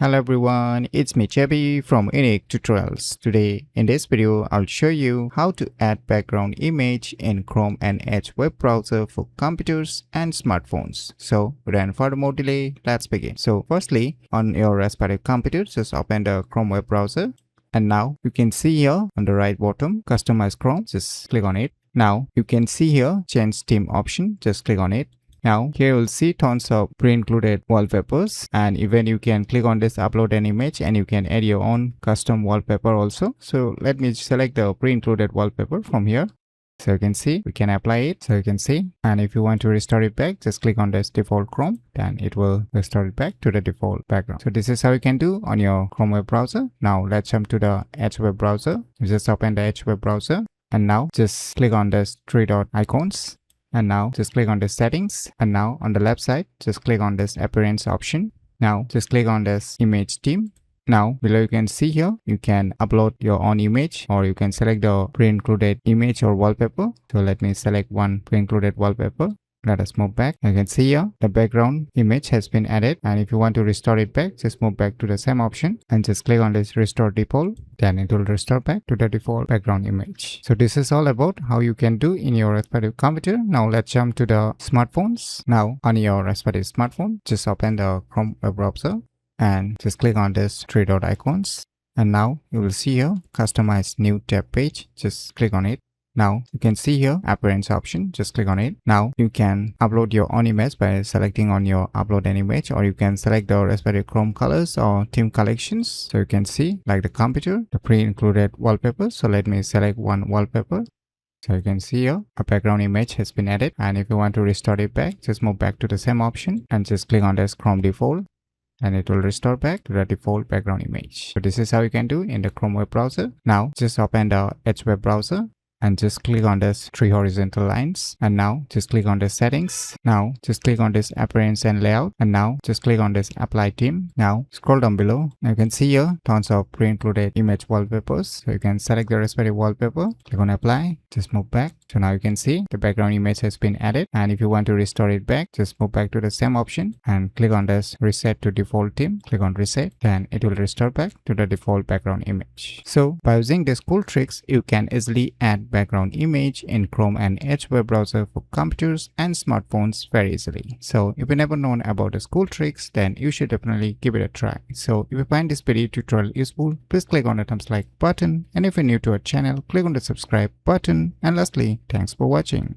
Hello everyone, it's me Chubby from UniqueTutorials. Today in this video, I'll show you how to add background image in Chrome and Edge web browser for computers and smartphones. So without further more delay, let's begin. So firstly, on your respective computer, just open the Chrome web browser. And now you can see here on the right bottom, customize Chrome, just click on it. Now you can see here, change theme option, just click on it. Now here you'll see tons of pre-included wallpapers, and even you can click on this upload an image and you can add your own custom wallpaper also. So let me select the pre-included wallpaper from here. So you can see we can apply it. So you can see, and if you want to restore it back, just click on this default Chrome, then it will restore it back to the default background. So this is how you can do on your Chrome web browser. Now let's jump to the Edge web browser. You just open the Edge web browser and now just click on this three dot icons. And now just click on the settings, and now on the left side just click on this appearance option. Now just click on this image theme. Now below you can see here you can upload your own image, or you can select the pre-included image or wallpaper. So let me select one pre-included wallpaper. Let us move back. You can see here the background image has been added, and if you want to restore it back, just move back to the same option and just click on this restore default. Then it will restore back to the default background image. So this is all about how you can do in your respective computer. Now let's jump to the smartphones. Now on your respective smartphone, just open the Chrome web browser and just click on this three dot icons. And now you will see here customize new tab page. Just click on it. Now you can see here appearance option, just click on it. Now you can upload your own image by selecting on your upload an image, or you can select the respective Chrome colors or theme collections. So you can see like the computer, the pre-included wallpaper. So let me select one wallpaper. So you can see here a background image has been added, and if you want to restore it back, just move back to the same option and just click on this Chrome default, and it will restore back to the default background image. So this is how you can do in the Chrome web browser. Now just open the Edge web browser and just click on this three horizontal lines, and now just click on the settings. Now just click on this appearance and layout, and now just click on this apply theme. Now scroll down below. Now you can see here tons of pre-included image wallpapers. So you can select the respective wallpaper, click on apply, just move back. So now you can see the background image has been added, and if you want to restore it back, just move back to the same option and click on this reset to default theme. Click on reset, then it will restore back to the default background image. So by using these cool tricks, you can easily add background image in Chrome and Edge web browser for computers and smartphones very easily. So if you never known about these cool tricks, then you should definitely give it a try. So if you find this video tutorial useful, please click on the thumbs like button, and if you're new to our channel, click on the subscribe button, and lastly, thanks for watching.